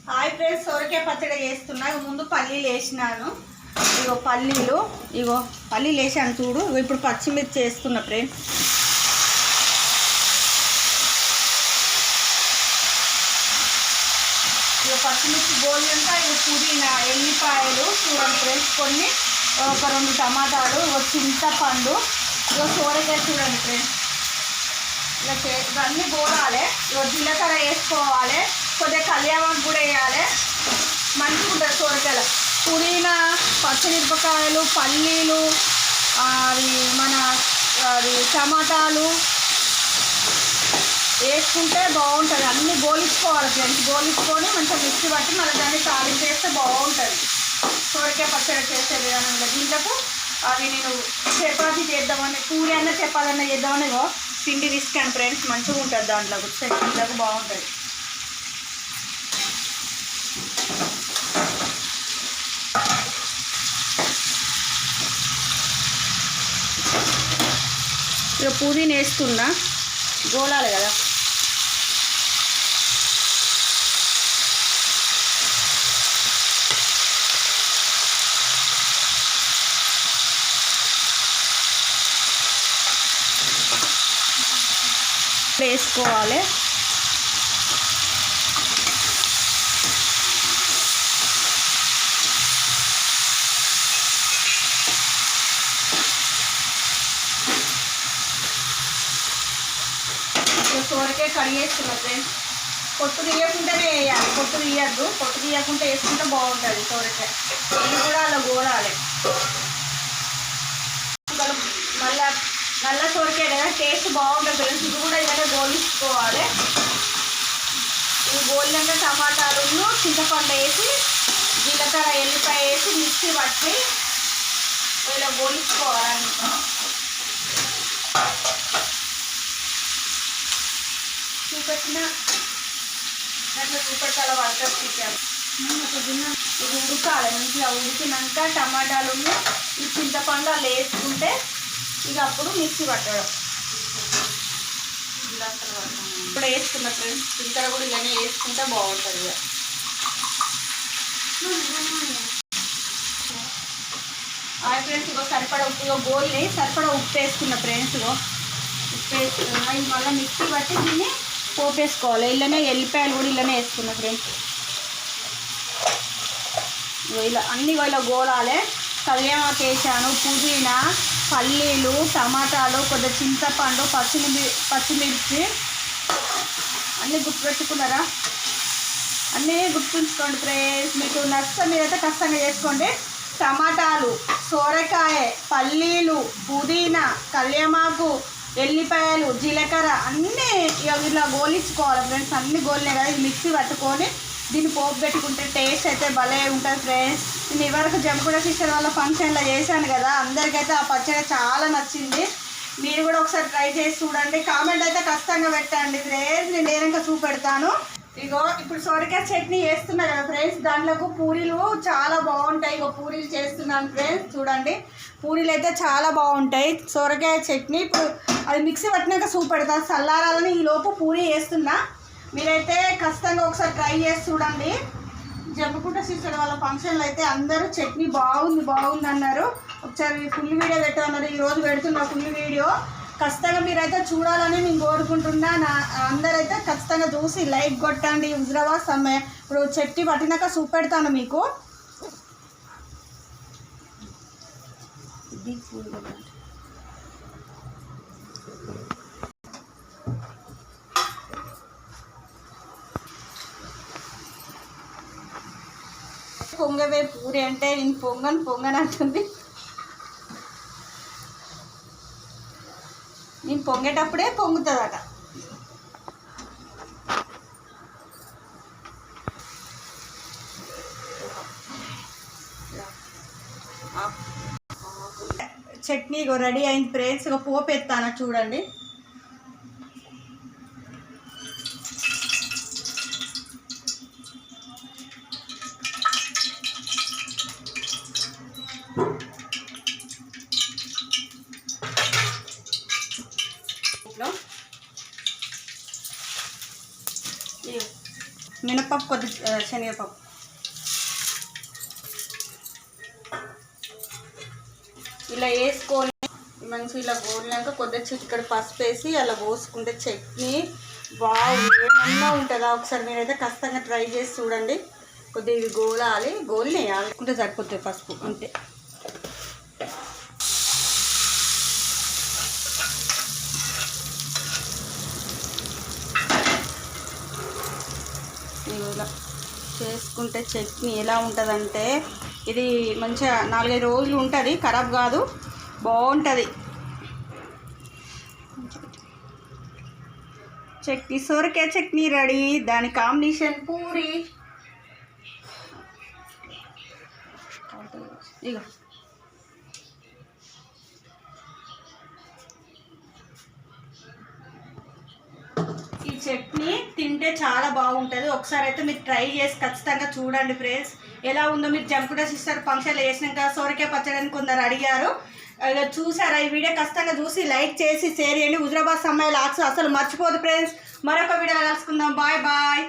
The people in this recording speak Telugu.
హాయ్ ఫ్రెండ్స్, సొరకాయ పచ్చడి చేస్తున్నా. ముందు పల్లీలు వేసినాను. ఇగో పల్లీలు వేసాను చూడు. ఇప్పుడు పచ్చిమిర్చి వేస్తున్నా ఫ్రెండ్స్. పచ్చిమిర్చి గోల్డంతా పుదీనా, ఎల్లిపాయలు చూడండి ఫ్రెండ్స్, కొన్ని ఒక 2 టమాటాలు, చింతపండు, సోరకాయ చూడండి ఫ్రెండ్స్. ఇవన్నీ గోలాలి. జీలకర్ర వేసుకోవాలి, కొద్దిగా కళ్యామాకు కూడా వేయాలి. మంచిగా ఉంటుంది సోరకాయలు. పుదీనా, పచ్చిమిరపకాయలు, పల్లీలు, టమాటాలు వేసుకుంటే బాగుంటుంది. అన్నీ గోలించుకోవాలి ఫ్రెండ్స్. గోలించుకొని మంచిగా మిక్సీ పట్టి మళ్ళీ దాన్ని తాలింపు చేస్తే బాగుంటుంది. సోరకాయ పచ్చడి చేసే విధానంలో దీంట్లకు నేను చపాతీ చేద్దామని, పూరి అన్న చపాతీ అన్న చేద్దామని పిండి తీసుకాను ఫ్రెండ్స్. మంచిగా ఉంటుంది దాంట్లో చట్నీలకు బాగుంటుంది. ఇక పుదీనా వేస్తున్నా, గోలాలి కదా. వేసుకోవాలి. సోరకాయ కడిగేస్తున్నా ఫ్రెండ్స్. పొట్టు తీయకుండానే వేయాలి, పొట్టు తీయద్దు. పొట్టు తీయకుండా వేసుకుంటే బాగుంటుంది సోరకాయ. ఇది కూడా అలా గోలాలి. మళ్ళీ నల్ల సోరకాయ కదా, టేస్ట్ బాగుంటుంది ఫ్రెండ్స్. ఇది కూడా ఇలాగే గోలించుకోవాలి. ఇది గోలినాక టమాటాలు, చింతపండు వేసి, జీలకర్ర, ఎల్లిపాయ వేసి మిక్సీ పట్టి ఇలా గోలించుకోవాలి. చూపెట్టిన అట్లా చూపెట్టాల వాటర్ తీసాను. ఇది ఉడకాలి. మంచిగా ఉడికినాక టమాటాలు, ఈ చింతపండు అలా వేసుకుంటే ఇక అప్పుడు మిక్సీ పట్టడం. ఇప్పుడు వేసుకున్న ఫ్రెండ్స్, ఇంకా కూడా ఇలానే వేసుకుంటే బాగుంటుంది. ఫ్రెండ్స్ సరిపడా ఉప్పు, గోల్ని సరిపడా ఉప్పు వేసుకున్న ఫ్రెండ్స్. ఉప్పు వేసుకున్నా. ఇది మళ్ళీ మిక్సీ పట్టి దీన్ని పోపేసుకోవాలి. ఇలానే ఎల్లిపాయలు కూడా ఇలానే వేసుకున్నా ఫ్రెండ్స్. ఇలా అన్నీ ఇలా గోలాలి. కళ్యామాకు వేసాను, పుదీనా, పల్లీలు, టమాటాలు, కొద్దిగా చింతపండు, పచ్చిమిర్చి అన్నీ గుర్తుపెట్టుకున్నారా? అన్నీ గుర్తుంచుకోండి ఫ్రెండ్స్. మీకు నచ్చితే మీరైతే ఖచ్చితంగా చేసుకోండి. టమాటాలు, సోరకాయ, పల్లీలు, పుదీనా, కళ్యామాకు, ఎల్లిపాయలు, జీలకర్ర అన్నీ ఇలా గోలించుకోవాలి ఫ్రెండ్స్. అన్నీ గోలినాయి కదా, ఇది మిక్సీ పట్టుకొని దీన్ని పోపు పెట్టుకుంటే టేస్ట్ అయితే భలే ఉంటుంది ఫ్రెండ్స్. నేను ఇవరకు జంపుడ సిస్టర్ వాళ్ళ ఫంక్షన్లో చేశాను కదా, అందరికైతే ఆ పచ్చడి చాలా నచ్చింది. మీరు కూడా ఒకసారి ట్రై చేసి చూడండి. కామెంట్ అయితే ఖచ్చితంగా పెట్టండి ఫ్రెండ్స్. నేను ఏదైనా చూపెడతాను. ఇప్పుడు సొరకాయ చట్నీ వేస్తున్నా కదా ఫ్రెండ్స్, దాంట్లోకి పూరీలు చాలా బాగుంటాయి. పూరీలు చేస్తున్నాను ఫ్రెండ్స్. చూడండి, పూరీలు అయితే చాలా బాగుంటాయి. సొరకాయ చట్నీ ఇప్పుడు అది మిక్సీ పట్టినాక చూపెడతాను. చల్లారాలని ఈ లోపు పూరీ వేస్తున్నా. మీరైతే ఖచ్చితంగా ఒకసారి ట్రై చేసి చూడండి. జంపుకుంట సిస్టర్ వాళ్ళ ఫంక్షన్లో అయితే అందరూ చట్నీ బాగుంది అన్నారు. ఒకసారి ఫుల్ వీడియో పెట్టమన్నారు. ఈరోజు పెడుతున్నా ఫుల్ వీడియో. ఖచ్చితంగా మీరైతే చూడాలని నేను కోరుకుంటున్నా. అందరైతే ఖచ్చితంగా చూసి లైక్ కొట్టండి. హుజరాబాద్ సమయం ఇప్పుడు చట్నీ పట్టినాక చూపెడతాను మీకు. పొంగవే పూరి అంటే నేను పొంగని అంటుంది. నేను పొంగేటప్పుడే పొంగుతుందట. చట్నీ రెడీ అయింది ఫ్రెండ్స్. పోపు ఎత్తాను చూడండి. మినపప్పు కొద్ది శనగపప్పు. ఇలా వేసుకొని మంచిగా ఇలా గోలినాక కొద్దిగా చిటికెడు పసుపు వేసి అలా పోసుకుంటే చట్నీ ఏమన్నా ఉంటుందా? ఒకసారి మీరైతే ఖచ్చితంగా ట్రై చేసి చూడండి. కొద్దిగా ఇవి గోలాలి, వేయాలనుకుంటే సరిపోతుంది పసుపు అంతే. ఇలా చేసుకుంటే చట్నీ ఎలా ఉంటుందంటే ఇది మంచిగా 4-5 రోజులు ఉంటుంది, ఖరాబ్ కాదు, బాగుంటుంది చట్నీ. సొరకాయ చట్నీ రెడీ. దాని కాంబినేషన్ పూరి. ఇగో ఈ చట్నీ తింటే చాలా బాగుంటుంది. ఒకసారి అయితే మీరు ట్రై చేసి ఖచ్చితంగా చూడండి ఫ్రెండ్స్. ఎలా ఉందో మీరు జంపుడ సిస్టర్ ఫంక్షన్లో వేసినాక సొరకాయ పచ్చడి అని కొందరు అడిగారు. చూసారా? ఈ వీడియో ఖచ్చితంగా చూసి లైక్ చేసి షేర్ చేయండి. హుజరాబాద్ అమ్మాయి లాక్స్ అసలు మర్చిపోదు ఫ్రెండ్స్. మరొక వీడియో కలుసుకుందాం. Bye bye.